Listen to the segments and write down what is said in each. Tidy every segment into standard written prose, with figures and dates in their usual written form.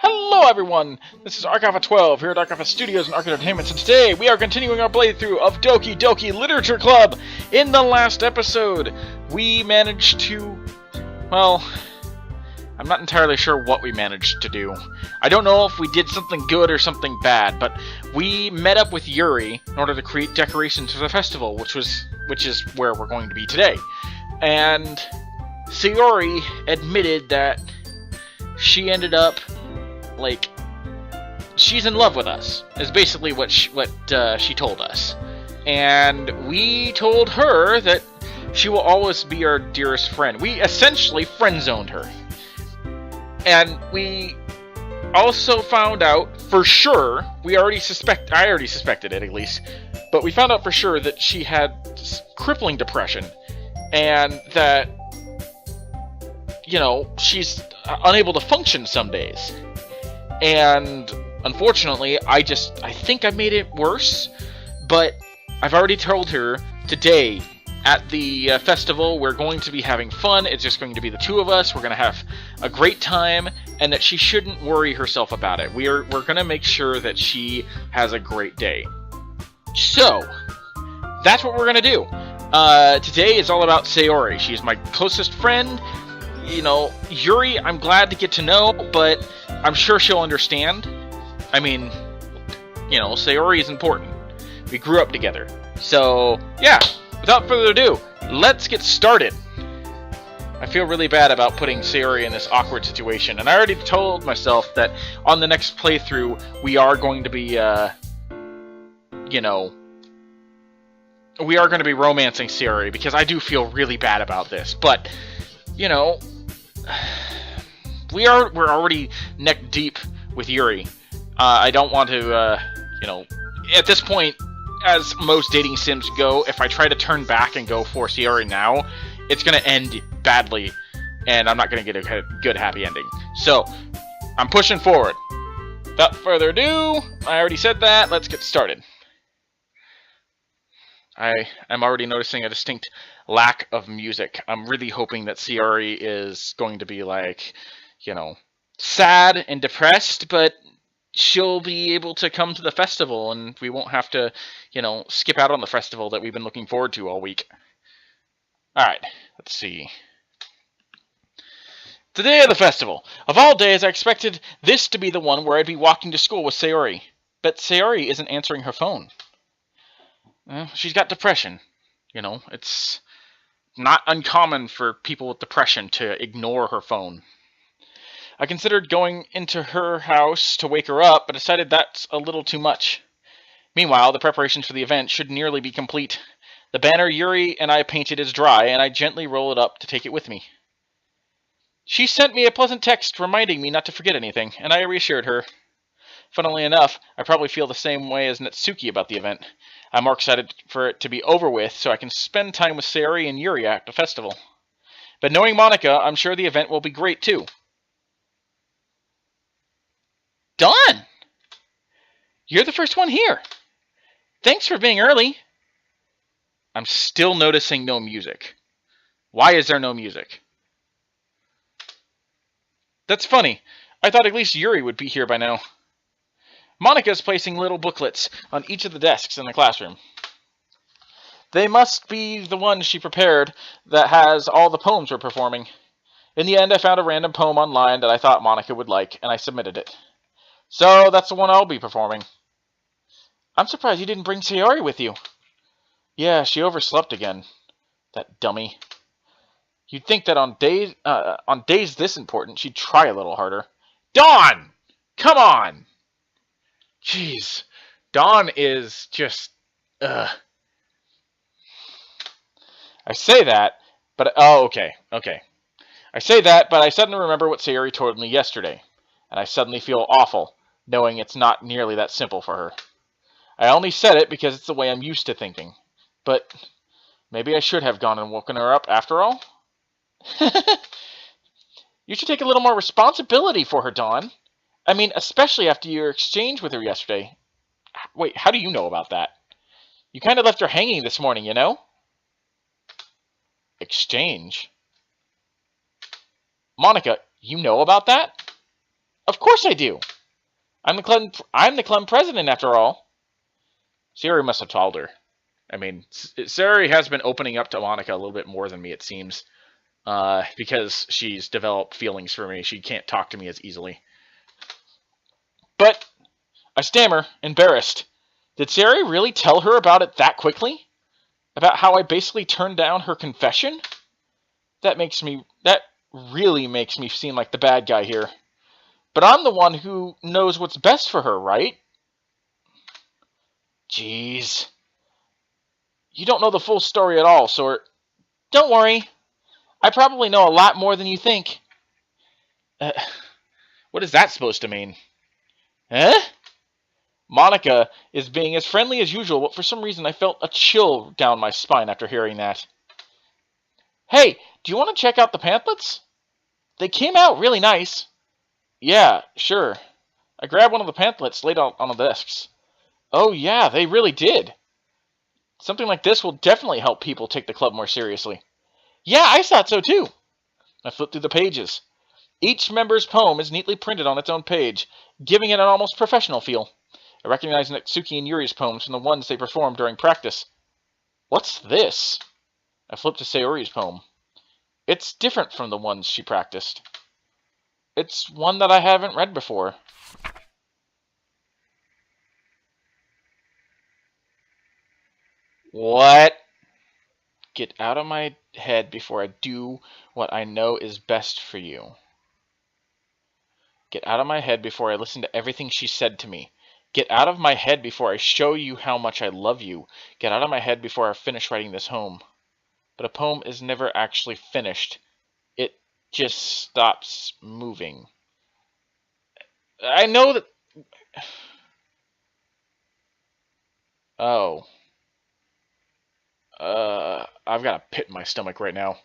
Hello everyone, this is Archive of 12 here at Archive Studios and Archive Entertainment, and today we are continuing our playthrough of Doki Doki Literature Club. In the last episode, we managed to, well, I'm not entirely sure what we managed to do. I don't know if we did something good or something bad, but we met up with Yuri in order to create decorations for the festival, which is where we're going to be today. And Sayori admitted that she ended up she's in love with us, is basically what she told us. And we told her that she will always be our dearest friend. We essentially friend-zoned her. And we also found out for sure, I already suspected it at least, but we found out for sure that she had crippling depression, and that, she's unable to function some days. And unfortunately, I think I made it worse, but I've already told her today at the festival we're going to be having fun. It's just going to be the two of us. We're going to have a great time, and that she shouldn't worry herself about it. We're going to make sure that she has a great day. So, that's what we're going to do. Today is all about Sayori. She's my closest friend. Yuri, I'm glad to get to know, but I'm sure she'll understand. I mean, Sayori is important. We grew up together. So, yeah, without further ado, let's get started. I feel really bad about putting Sayori in this awkward situation, and I already told myself that on the next playthrough, we are going to be, we are going to be romancing Sayori, because I do feel really bad about this, but, we're already neck deep with Yuri. I don't want to, at this point, as most dating sims go, if I try to turn back and go for Sayori now, it's going to end badly, and I'm not going to get a good happy ending. So, I'm pushing forward. Without further ado, I already said that, let's get started. I am already noticing a distinct lack of music. I'm really hoping that Sayori is going to be sad and depressed, but she'll be able to come to the festival, and we won't have to, skip out on the festival that we've been looking forward to all week. Alright, let's see. The day of the festival. Of all days, I expected this to be the one where I'd be walking to school with Sayori. But Sayori isn't answering her phone. She's got depression. It's not uncommon for people with depression to ignore her phone. I considered going into her house to wake her up, but decided that's a little too much. Meanwhile, the preparations for the event should nearly be complete. The banner Yuri and I painted is dry, and I gently roll it up to take it with me. She sent me a pleasant text reminding me not to forget anything, and I reassured her. Funnily enough, I probably feel the same way as Natsuki about the event. I'm more excited for it to be over with so I can spend time with Sayori and Yuri at the festival. But knowing Monica, I'm sure the event will be great too. Done! You're the first one here. Thanks for being early. I'm still noticing no music. Why is there no music? That's funny. I thought at least Yuri would be here by now. Monica's placing little booklets on each of the desks in the classroom. They must be the ones she prepared that has all the poems we're performing. In the end, I found a random poem online that I thought Monica would like, and I submitted it. So, that's the one I'll be performing. I'm surprised you didn't bring Sayori with you. Yeah, she overslept again. That dummy. You'd think that on days this important, she'd try a little harder. Dawn! Come on! Jeez. Dawn is just... I say that, but... Oh, okay. I say that, but I suddenly remember what Sayori told me yesterday, and I suddenly feel awful, knowing it's not nearly that simple for her. I only said it because it's the way I'm used to thinking, but maybe I should have gone and woken her up after all? You should take a little more responsibility for her, Dawn. I mean, especially after your exchange with her yesterday. Wait, how do you know about that? You kind of left her hanging this morning, Exchange? Monica, you know about that? Of course I do. I'm the club president, after all. Sayori must have told her. I mean, Sayori has been opening up to Monica a little bit more than me, it seems. Because she's developed feelings for me. She can't talk to me as easily. But I stammer, embarrassed. Did Sayori really tell her about it that quickly? About how I basically turned down her confession? That really makes me seem like the bad guy here. But I'm the one who knows what's best for her, right? Jeez. You don't know the full story at all, so don't worry. I probably know a lot more than you think. What is that supposed to mean? Huh? Monica is being as friendly as usual, but for some reason I felt a chill down my spine after hearing that. Hey, do you want to check out the pamphlets? They came out really nice. Yeah, sure. I grabbed one of the pamphlets laid out on the desks. Oh yeah, they really did. Something like this will definitely help people take the club more seriously. Yeah, I thought so too. I flipped through the pages. Each member's poem is neatly printed on its own page, giving it an almost professional feel. I recognized Natsuki and Yuri's poems from the ones they performed during practice. What's this? I flipped to Sayori's poem. It's different from the ones she practiced. It's one that I haven't read before. What? Get out of my head before I do what I know is best for you. Get out of my head before I listen to everything she said to me. Get out of my head before I show you how much I love you. Get out of my head before I finish writing this home. But a poem is never actually finished. It just stops moving. I know that... Oh. I've got a pit in my stomach right now.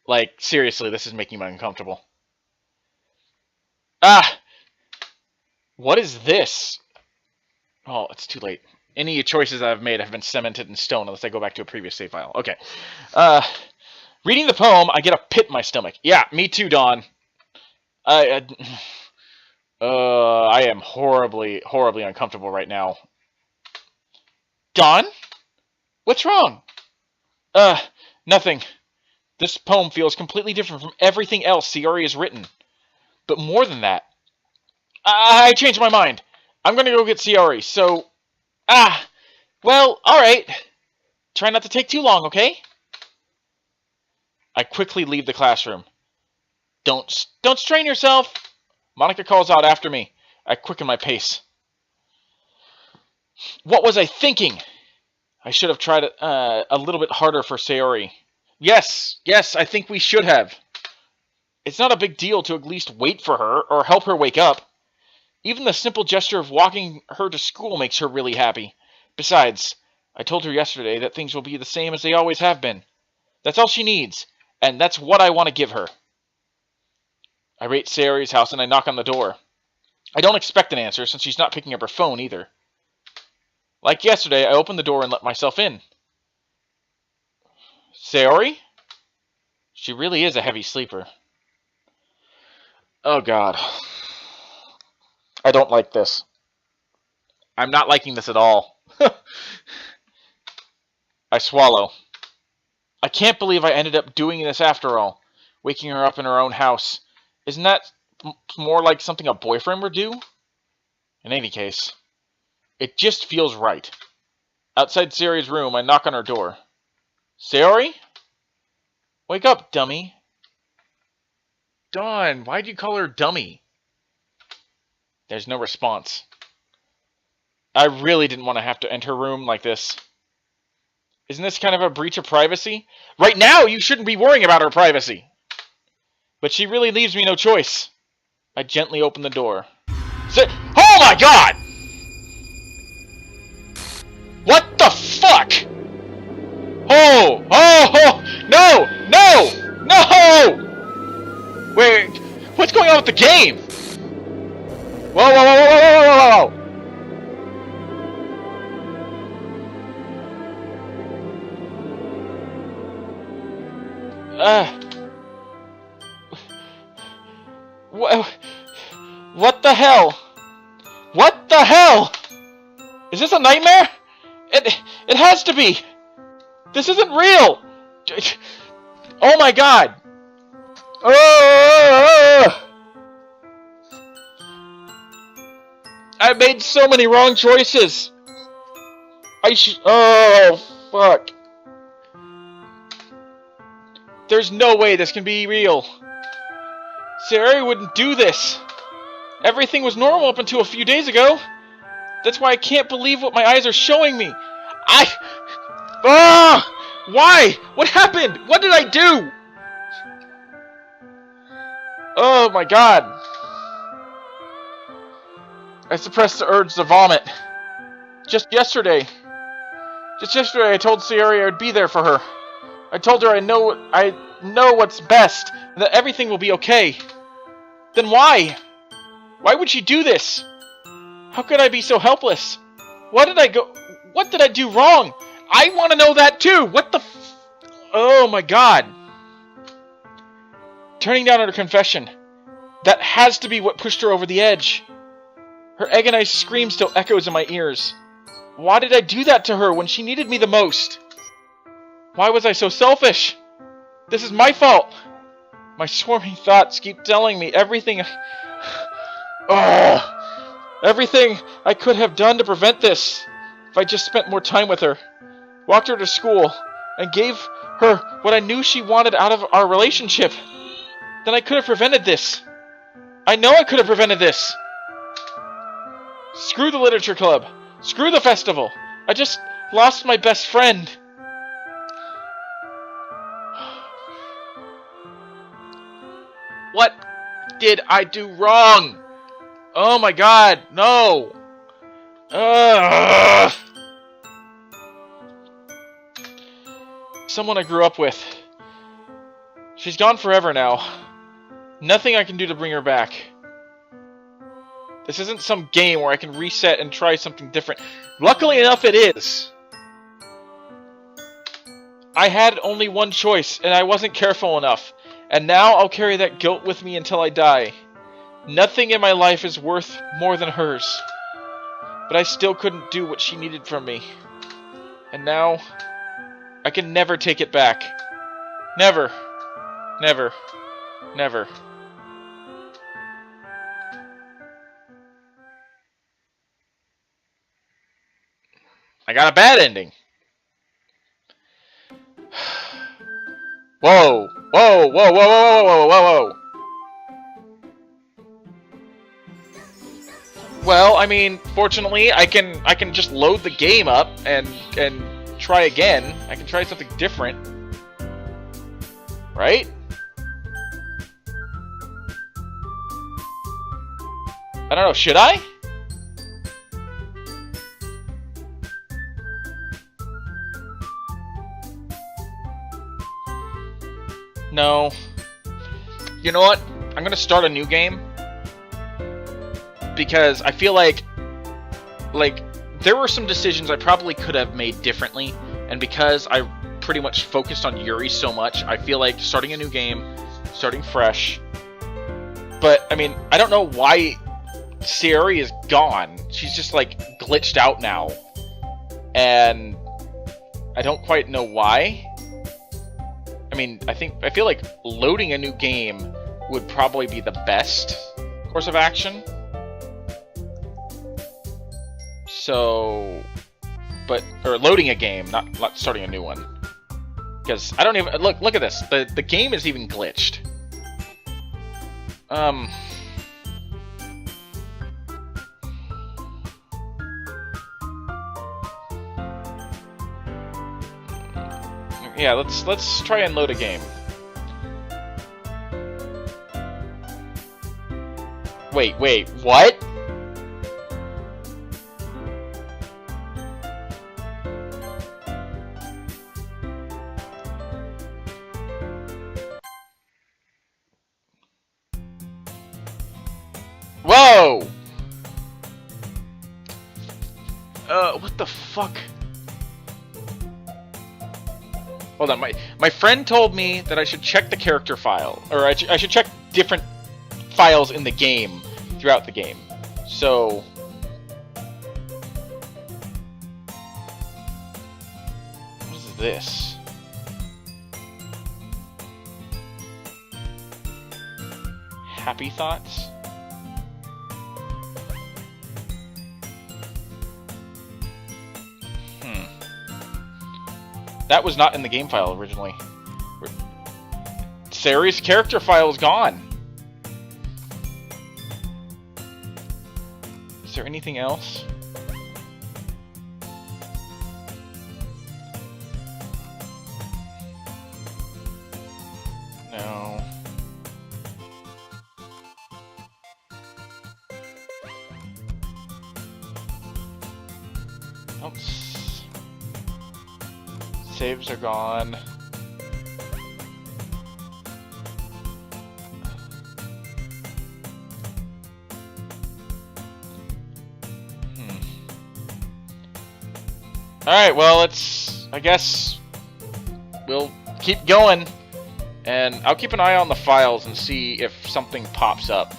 Like, seriously, this is making me uncomfortable. Ah! What is this? Oh, it's too late. Any choices I've made have been cemented in stone unless I go back to a previous save file. Okay. Reading the poem, I get a pit in my stomach. Yeah, me too, Dawn. I am horribly, horribly uncomfortable right now. Dawn? What's wrong? Nothing. This poem feels completely different from everything else Sayori has written. But more than that, I changed my mind. I'm gonna go get Sayori, so... well, alright. Try not to take too long, okay? I quickly leave the classroom. Don't strain yourself. Monica calls out after me. I quicken my pace. What was I thinking? I should have tried it a little bit harder for Sayori. Yes, I think we should have. It's not a big deal to at least wait for her or help her wake up. Even the simple gesture of walking her to school makes her really happy. Besides, I told her yesterday that things will be the same as they always have been. That's all she needs, and that's what I want to give her. I rate Sayori's house and I knock on the door. I don't expect an answer since she's not picking up her phone either. Like yesterday, I opened the door and let myself in. Sayori? She really is a heavy sleeper. Oh god. I don't like this. I'm not liking this at all. I swallow. I can't believe I ended up doing this after all. Waking her up in her own house. Isn't that more like something a boyfriend would do? In any case, it just feels right. Outside Sayori's room, I knock on her door. Sayori? Wake up, dummy. Dawn, why'd you call her dummy? There's no response. I really didn't want to have to enter her room like this. Isn't this kind of a breach of privacy? Right now, you shouldn't be worrying about her privacy. But she really leaves me no choice. I gently open the door. Oh my god! What the fuck? Oh! No! Wait, what's going on with the game? Whoa! the hell? What the hell? Is this a nightmare? It has to be. This isn't real. Oh my god. I made so many wrong choices. Oh, fuck. There's no way this can be real. Sayori wouldn't do this. Everything was normal up until a few days ago. That's why I can't believe what my eyes are showing me. Why? What happened? What did I do? Oh my god. I suppressed the urge to vomit. Just yesterday I told Sayori I would be there for her. I told her I know what's best, and that everything will be okay. Then why? Why would she do this? How could I be so helpless? What did I do wrong? I want to know that too! What the Oh my god. Turning down her confession. That has to be what pushed her over the edge. Her agonized scream still echoes in my ears. Why did I do that to her when she needed me the most? Why was I so selfish? This is my fault. My swarming thoughts keep telling me everything everything I could have done to prevent this. If I just spent more time with her, walked her to school, and gave her what I knew she wanted out of our relationship, then I could have prevented this. I know I could have prevented this. Screw the literature club. Screw the festival. I just lost my best friend. What did I do wrong? Oh my god, no. Someone I grew up with. She's gone forever now. Nothing I can do to bring her back. This isn't some game where I can reset and try something different. Luckily enough, it is. I had only one choice, and I wasn't careful enough. And now I'll carry that guilt with me until I die. Nothing in my life is worth more than hers. But I still couldn't do what she needed from me. And now, I can never take it back. Never. Never. Never. I got a bad ending. Whoa. Whoa, whoa, whoa, whoa, whoa, whoa, whoa. Well, I mean, fortunately, I can just load the game up and try again. I can try something different. Right? I don't know, should I? No. You know what? I'm gonna start a new game. Because I feel like there were some decisions I probably could have made differently, and because I pretty much focused on Yuri so much, I feel like starting a new game, starting fresh. But I mean, I don't know why Sayori is gone. She's just like glitched out now, and I don't quite know why. I mean, I feel like loading a new game would probably be the best course of action. So, or loading a game, not starting a new one. Because I don't even, look at this. The game is even glitched. Yeah, let's try and load a game. Wait, what? Whoa! What the fuck? Hold on, my friend told me that I should check the character file, or I should check different files in the game throughout the game. So what is this? Happy thoughts? That was not in the game file originally. Sayori's character file is gone. Is there anything else? No. Oh, saves are gone. Alright, well, I guess we'll keep going, and I'll keep an eye on the files and see if something pops up.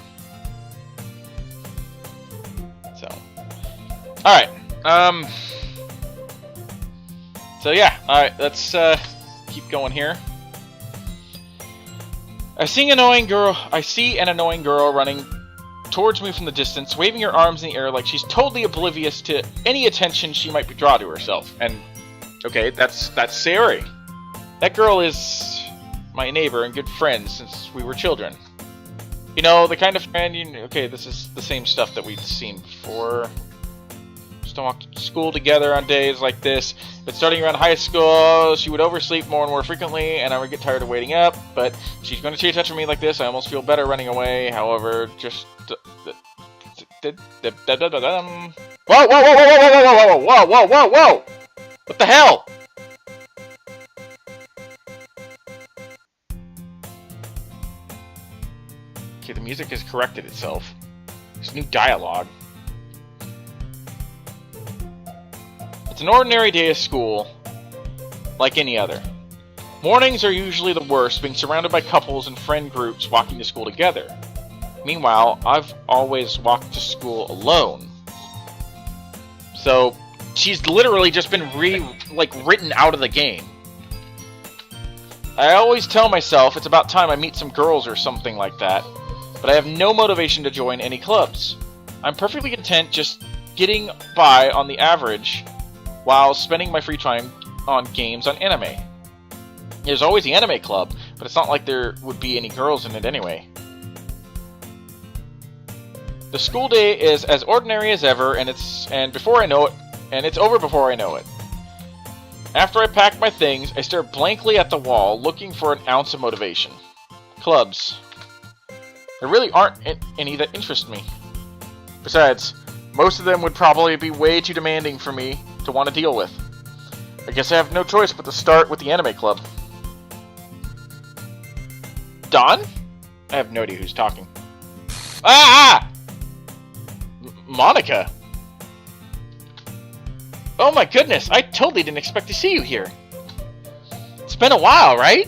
So, alright, so yeah, alright, let's keep going here. I see an annoying girl running towards me from the distance, waving her arms in the air like she's totally oblivious to any attention she might draw to herself. And okay, that's Sayori. That girl is my neighbor and good friend since we were children. You know, the kind of friend okay, this is the same stuff that we'd seen before. Just don't walk to school together on days like this. But starting around high school, she would oversleep more and more frequently, and I would get tired of waiting up. But she's going to take touch on me like this. I almost feel better running away. However, just whoa, whoa, whoa, whoa, whoa, whoa, whoa, whoa, whoa, whoa! What the hell? Okay, the music has corrected itself. There's new dialogue. It's an ordinary day of school, like any other. Mornings are usually the worst, being surrounded by couples and friend groups walking to school together. Meanwhile, I've always walked to school alone. So, she's literally just been written out of the game. I always tell myself it's about time I meet some girls or something like that, but I have no motivation to join any clubs. I'm perfectly content just getting by on the average while spending my free time on games on anime. There's always the anime club, but it's not like there would be any girls in it anyway. The school day is as ordinary as ever, and it's over before I know it. After I pack my things, I stare blankly at the wall, looking for an ounce of motivation. Clubs. There really aren't any that interest me. Besides, most of them would probably be way too demanding for me to want to deal with. I guess I have no choice but to start with the anime club. Don? I have no idea who's talking. Monica! Oh my goodness, I totally didn't expect to see you here. It's been a while, right?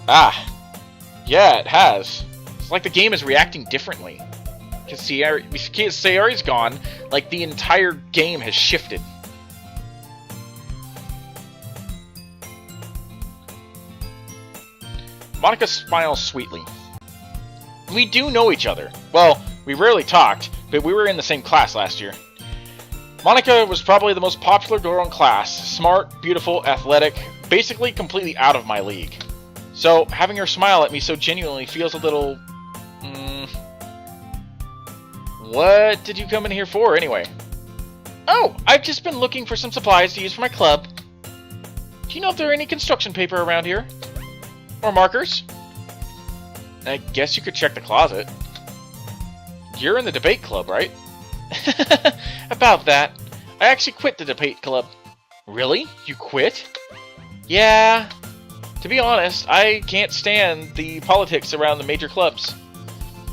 Yeah, it has. It's like the game is reacting differently. Because Sayori's gone, like the entire game has shifted. Monica smiles sweetly. We do know each other. Well, we rarely talked, but we were in the same class last year. Monica was probably the most popular girl in class. Smart, beautiful, athletic, basically completely out of my league. So, having her smile at me so genuinely feels a little... What did you come in here for, anyway? Oh, I've just been looking for some supplies to use for my club. Do you know if there are any construction paper around here? Or markers? I guess you could check the closet. You're in the debate club, right? About that. I actually quit the debate club. Really? You quit? Yeah. To be honest, I can't stand the politics around the major clubs.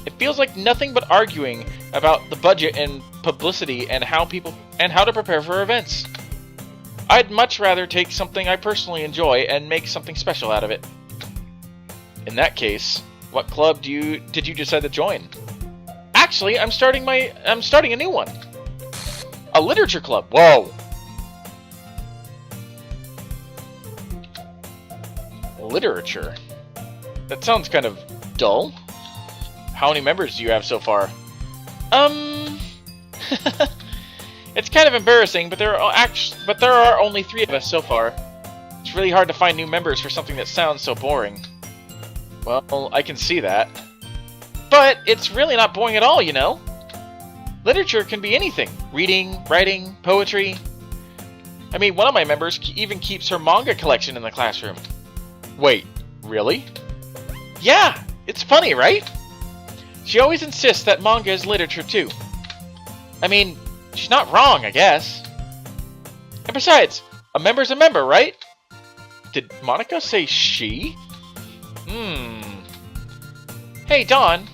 It feels like nothing but arguing about the budget and publicity and how to prepare for events. I'd much rather take something I personally enjoy and make something special out of it. In that case, what club did you decide to join? Actually, I'm starting a new one. A literature club. Whoa. Literature. That sounds kind of dull. How many members do you have so far? It's kind of embarrassing, but there are only 3 of us so far. It's really hard to find new members for something that sounds so boring. Well, I can see that. But it's really not boring at all, you know? Literature can be anything. Reading, writing, poetry. I mean, one of my members even keeps her manga collection in the classroom. Wait, really? Yeah, it's funny, right? She always insists that manga is literature too. I mean, she's not wrong, I guess. And besides, a member's a member, right? Did Monika say she? Hey, Dawn.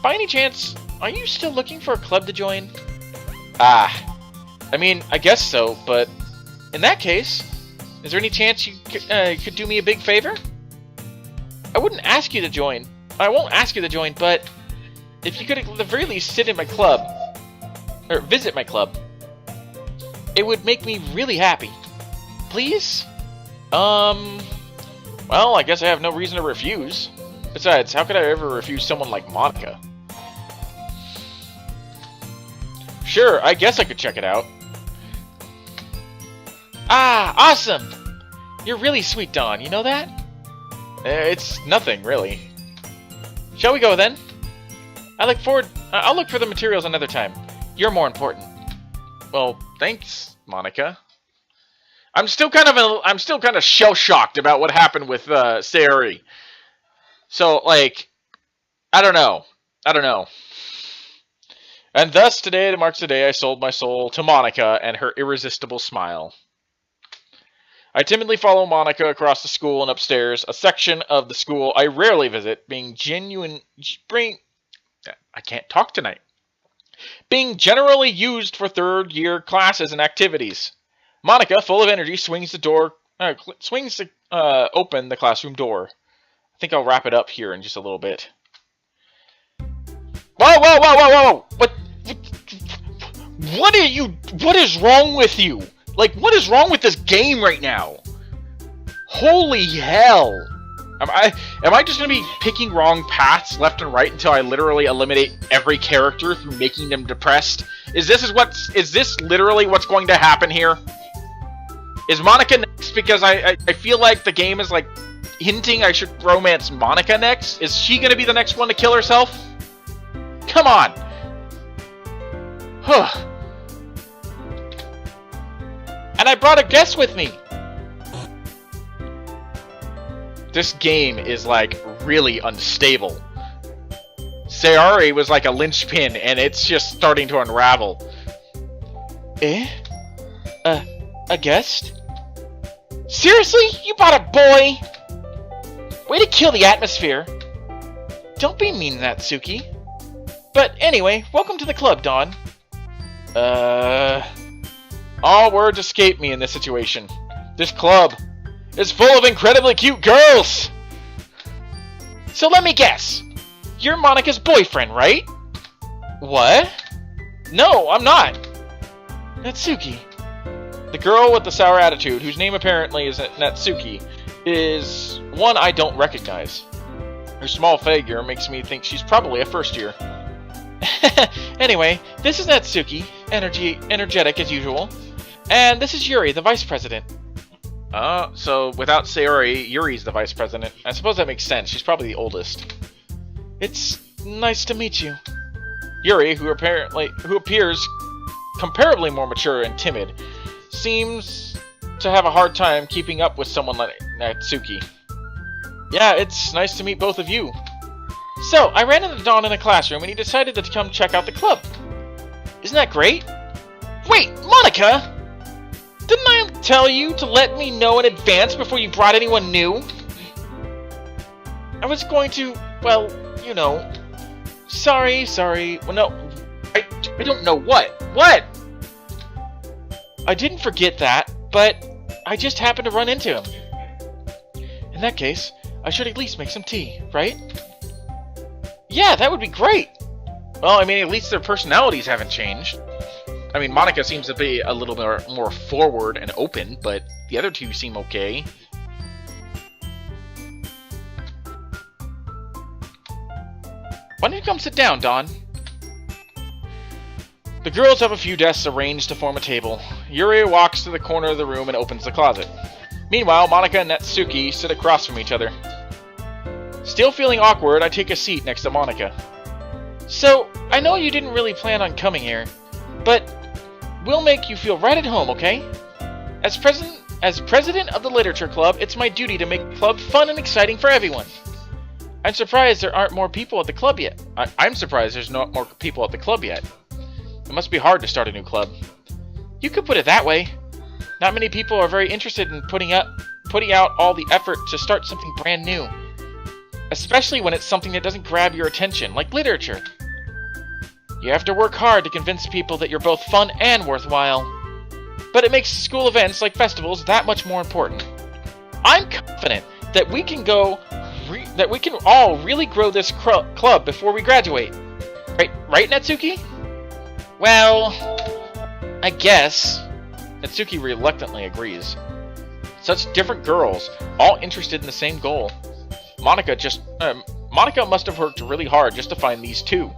By any chance, are you still looking for a club to join? I mean, I guess so, but in that case, is there any chance you could do me a big favor? I wouldn't ask you to join. I won't ask you to join, but if you could at the very least sit in my club, or visit my club, it would make me really happy. Please? Well, I guess I have no reason to refuse. Besides, how could I ever refuse someone like Monika? Sure, I guess I could check it out. Ah, awesome! You're really sweet, Dawn, you know that? It's nothing, really. Shall we go, then? I'll look for the materials another time. You're more important. Well, thanks, Monika. I'm still kind of shell-shocked about what happened with Sayori. So, like, I don't know. And thus, today marks the day I sold my soul to Monika and her irresistible smile. I timidly follow Monika across the school and upstairs, a section of the school I rarely visit, being generally used for third-year classes and activities. Monika, full of energy, swings open the classroom door. I think I'll wrap it up here in just a little bit. Whoa! What is wrong with you? Like, what is wrong with this game right now? Holy hell! Am I just gonna be picking wrong paths left and right until I literally eliminate every character through making them depressed? Is this literally what's going to happen here? Is Monika next because I feel like the game is like hinting I should romance Monika next? Is she gonna be the next one to kill herself? Come on! Huh. And I brought a guest with me! This game is, like, really unstable. Sayori was like a linchpin, and it's just starting to unravel. Eh? A guest? Seriously? You brought a boy? Way to kill the atmosphere. Don't be mean, Natsuki. But anyway, welcome to the club, Dawn. All words escape me in this situation. This club is full of incredibly cute girls! So let me guess. You're Monika's boyfriend, right? What? No, I'm not. Natsuki. The girl with the sour attitude, whose name apparently is Natsuki, is one I don't recognize. Her small figure makes me think she's probably a first year. Anyway, this is Natsuki, energetic as usual. And this is Yuri, the vice president. So without Sayori, Yuri's the vice president. I suppose that makes sense. She's probably the oldest. It's nice to meet you. Yuri, who appears comparably more mature and timid, seems to have a hard time keeping up with someone like Natsuki. Yeah, it's nice to meet both of you. So, I ran into Dawn in a classroom and he decided to come check out the club. Isn't that great? Wait, Monika! Didn't I tell you to let me know in advance before you brought anyone new? I was going to, well, you know. Sorry. Well, no. I don't know what. What? I didn't forget that, but I just happened to run into him. In that case, I should at least make some tea, right? Yeah, that would be great! Well, I mean, at least their personalities haven't changed. I mean, Monica seems to be a little more forward and open, but the other two seem okay. Why don't you come sit down, Dawn? The girls have a few desks arranged to form a table. Yuri walks to the corner of the room and opens the closet. Meanwhile, Monica and Natsuki sit across from each other. Still feeling awkward, I take a seat next to Monica. So, I know you didn't really plan on coming here, but we'll make you feel right at home, okay? As president of the Literature Club, it's my duty to make the club fun and exciting for everyone. I'm surprised there aren't more people at the club yet. I'm surprised there's not more people at the club yet. It must be hard to start a new club. You could put it that way. Not many people are very interested in putting out all the effort to start something brand new. Especially when it's something that doesn't grab your attention, like literature. You have to work hard to convince people that you're both fun and worthwhile. But it makes school events like festivals that much more important. I'm confident that we can all really grow this club before we graduate. Right, Natsuki? Well, I guess. Natsuki reluctantly agrees. Such different girls, all interested in the same goal. Monica must have worked really hard just to find these two.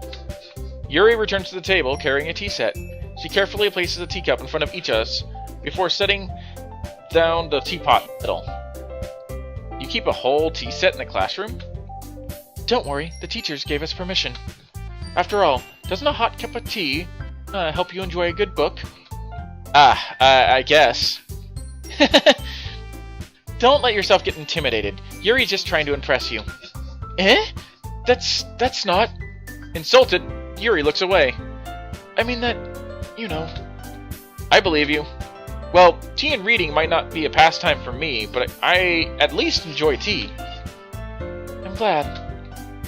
Yuri returns to the table carrying a tea set. She carefully places a teacup in front of each of us before setting down the teapot in the middle. You keep a whole tea set in the classroom? Don't worry, the teachers gave us permission. After all, doesn't a hot cup of tea help you enjoy a good book? I guess. Don't let yourself get intimidated. Yuri's just trying to impress you. Eh? That's not... Insulted, Yuri looks away. I mean that... you know... I believe you. Well, tea and reading might not be a pastime for me, but I at least enjoy tea. I'm glad.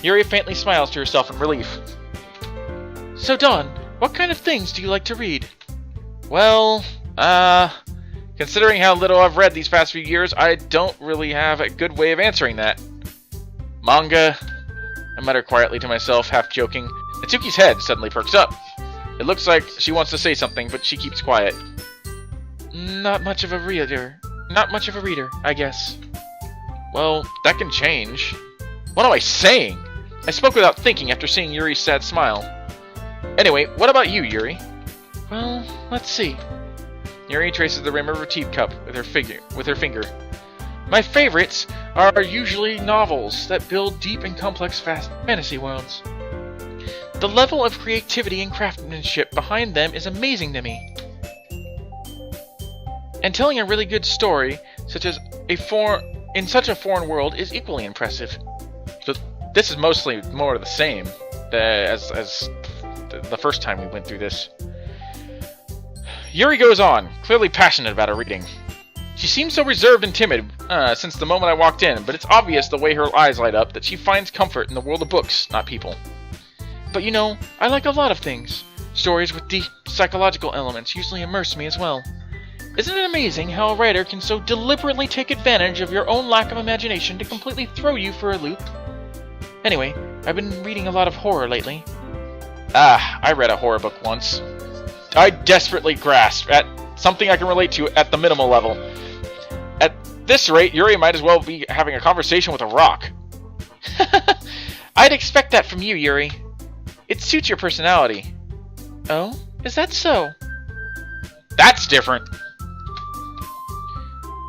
Yuri faintly smiles to herself in relief. So, Dawn, what kind of things do you like to read? Well, considering how little I've read these past few years, I don't really have a good way of answering that. Manga, I mutter quietly to myself, half joking. Natsuki's head suddenly perks up. It looks like she wants to say something, but she keeps quiet. Not much of a reader, I guess. Well, that can change. What am I saying? I spoke without thinking after seeing Yuri's sad smile. Anyway, what about you, Yuri? Well, let's see. Yuri traces the rim of her teacup with her finger. My favorites are usually novels that build deep and complex fantasy worlds. The level of creativity and craftsmanship behind them is amazing to me. And telling a really good story, in such a foreign world, is equally impressive. So this is mostly more of the same as the first time we went through this. Yuri goes on, clearly passionate about her reading. She seems so reserved and timid since the moment I walked in, but it's obvious the way her eyes light up that she finds comfort in the world of books, not people. But you know, I like a lot of things. Stories with deep psychological elements usually immerse me as well. Isn't it amazing how a writer can so deliberately take advantage of your own lack of imagination to completely throw you for a loop? Anyway, I've been reading a lot of horror lately. I read a horror book once. I desperately grasp at something I can relate to at the minimal level. At this rate, Yuri might as well be having a conversation with a rock. I'd expect that from you, Yuri. It suits your personality. Oh? Is that so? That's different.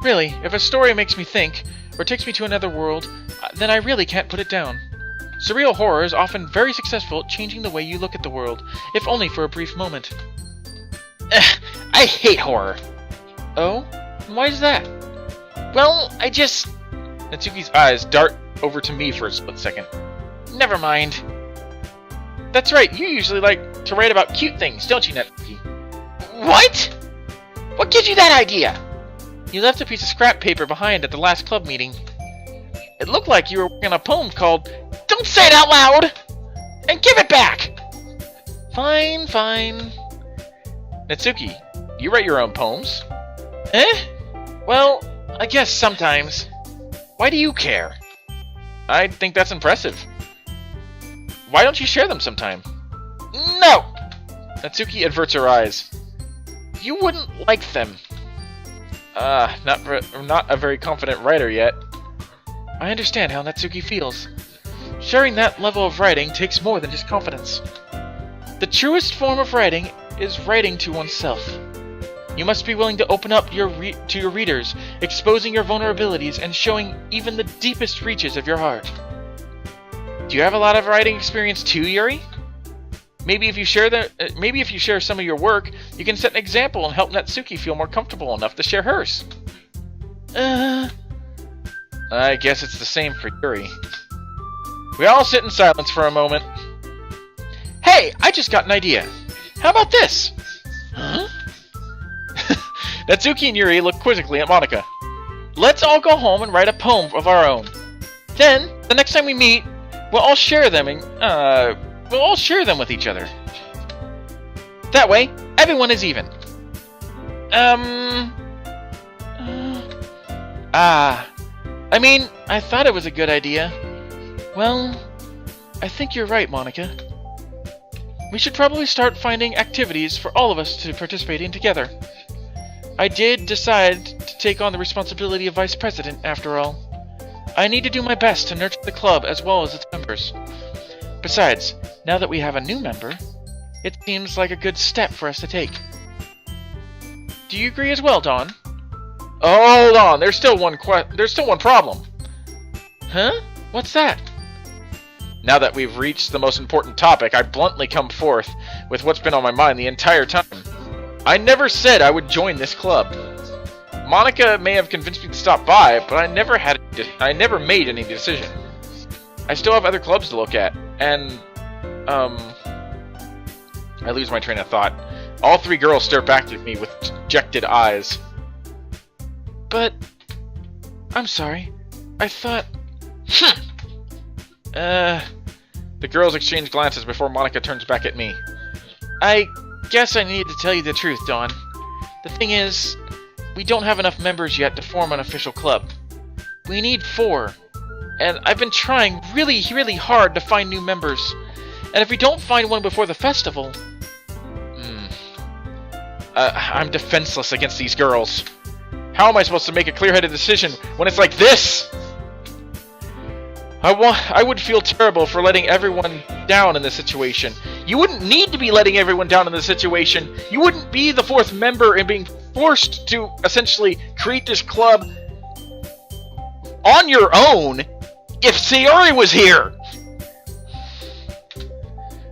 Really, if a story makes me think, or takes me to another world, then I really can't put it down. Surreal horror is often very successful at changing the way you look at the world, if only for a brief moment. I hate horror. Oh? And why is that? Well, Natsuki's eyes dart over to me for a split second. Never mind. That's right, you usually like to write about cute things, don't you, Natsuki? What? What gives you that idea? You left a piece of scrap paper behind at the last club meeting. It looked like you were working on a poem called Don't Say It Out Loud! And give it back! Fine. Natsuki, you write your own poems? Eh? Well, I guess sometimes. Why do you care? I think that's impressive. Why don't you share them sometime? No! Natsuki averts her eyes. You wouldn't like them. Not a very confident writer yet. I understand how Natsuki feels. Sharing that level of writing takes more than just confidence. The truest form of writing is writing to oneself. You must be willing to open up to your readers, exposing your vulnerabilities and showing even the deepest reaches of your heart. Do you have a lot of writing experience too, Yuri? Maybe if you share some of your work, you can set an example and help Natsuki feel more comfortable enough to share hers. I guess it's the same for Yuri. We all sit in silence for a moment. Hey, I just got an idea. How about this? Huh? Natsuki and Yuri look quizzically at Monika. Let's all go home and write a poem of our own. Then, the next time we meet, we'll all share them with each other. That way, everyone is even. I thought it was a good idea. Well, I think you're right, Monika. We should probably start finding activities for all of us to participate in together. I did decide to take on the responsibility of vice president, after all. I need to do my best to nurture the club as well as its members. Besides, now that we have a new member, it seems like a good step for us to take. Do you agree as well, Dawn? Oh, hold on, there's still one problem. Huh? What's that? Now that we've reached the most important topic, I bluntly come forth with what's been on my mind the entire time. I never said I would join this club. Monika may have convinced me to stop by, but I never made any decision. I still have other clubs to look at, and, I lose my train of thought. All three girls stare back at me with dejected eyes. But, I'm sorry. I thought... The girls exchange glances before Monika turns back at me. I guess I need to tell you the truth, Dawn. The thing is, we don't have enough members yet to form an official club. We need 4. And I've been trying really, really hard to find new members. And if we don't find one before the festival... I'm defenseless against these girls. How am I supposed to make a clear-headed decision when it's like this? I would feel terrible for letting everyone down in this situation. You wouldn't need to be letting everyone down in this situation. You wouldn't be the 4th member and being forced to essentially create this club on your own if Sayori was here.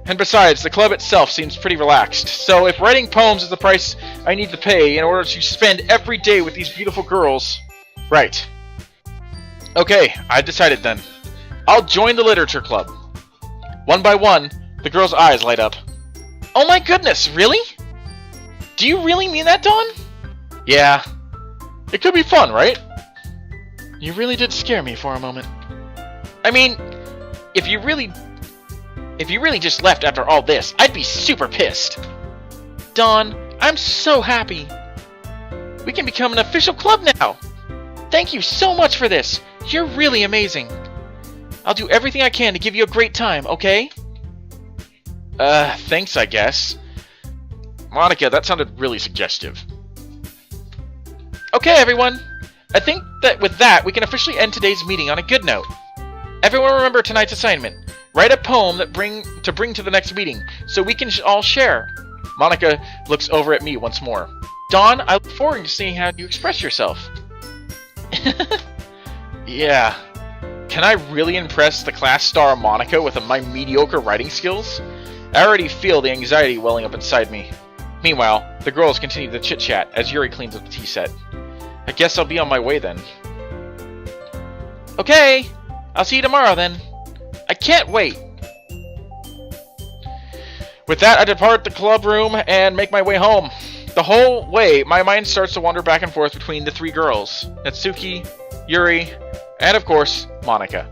And besides, the club itself seems pretty relaxed. So if writing poems is the price I need to pay in order to spend every day with these beautiful girls... Right. Okay, I decided then. I'll join the literature club. One by one, the girls' eyes light up. Oh my goodness, really? Do you really mean that, Dawn? Yeah. It could be fun, right? You really did scare me for a moment. I mean, if you really just left after all this, I'd be super pissed. Dawn, I'm so happy. We can become an official club now. Thank you so much for this. You're really amazing. I'll do everything I can to give you a great time, okay? Thanks, I guess. Monika, that sounded really suggestive. Okay, everyone. I think that with that, we can officially end today's meeting on a good note. Everyone remember tonight's assignment. Write a poem to bring to the next meeting, so we can all share. Monika looks over at me once more. Dawn, I look forward to seeing how you express yourself. Yeah. Can I really impress the class star Monika with my mediocre writing skills? I already feel the anxiety welling up inside me. Meanwhile, the girls continue to chit-chat as Yuri cleans up the tea set. I guess I'll be on my way then. Okay, I'll see you tomorrow then. I can't wait. With that, I depart the club room and make my way home. The whole way, my mind starts to wander back and forth between the 3 girls, Natsuki, Yuri, and of course, Monika.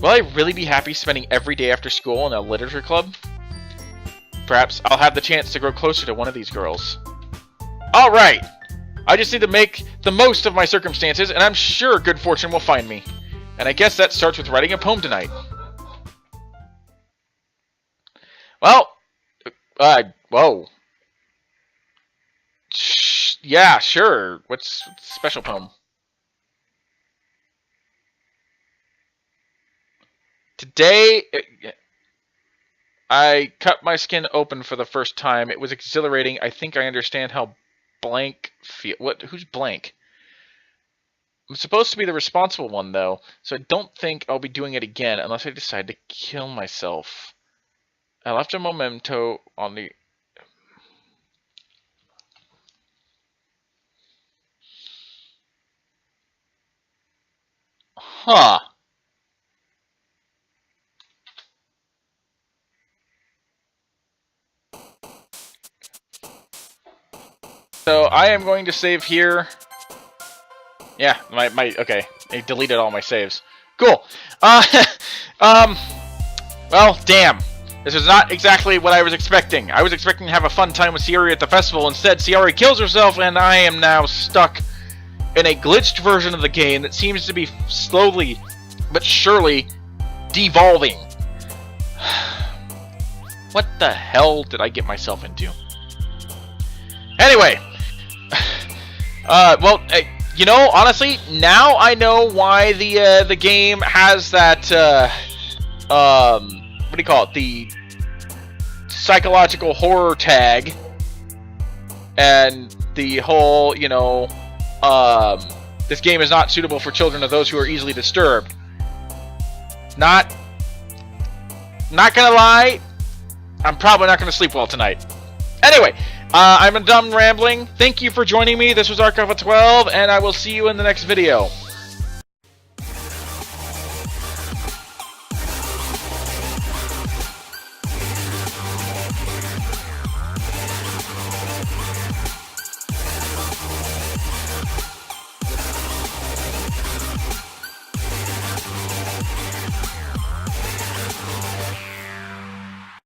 Will I really be happy spending every day after school in a literature club? Perhaps I'll have the chance to grow closer to one of these girls. Alright! I just need to make the most of my circumstances, and I'm sure good fortune will find me. And I guess that starts with writing a poem tonight. Well, Whoa. Yeah, sure. What's the special poem? Today, I cut my skin open for the first time. It was exhilarating. I think I understand how blank feel. What? Who's blank? I'm supposed to be the responsible one, though, so I don't think I'll be doing it again unless I decide to kill myself. I left a memento on the... Huh. So I am going to save here. Yeah, okay. I deleted all my saves. Cool. Well, damn. This is not exactly what I was expecting. I was expecting to have a fun time with Sayori at the festival. Instead, Sayori kills herself, and I am now stuck in a glitched version of the game that seems to be slowly but surely devolving. What the hell did I get myself into? Anyway, well, you know, honestly, now I know why the game has that what do you call it? The psychological horror tag, and the whole, you know, this game is not suitable for children or those who are easily disturbed. Not gonna lie, I'm probably not gonna sleep well tonight. Anyway, I'm done rambling. Thank you for joining me. This was Archive of 12, and I will see you in the next video.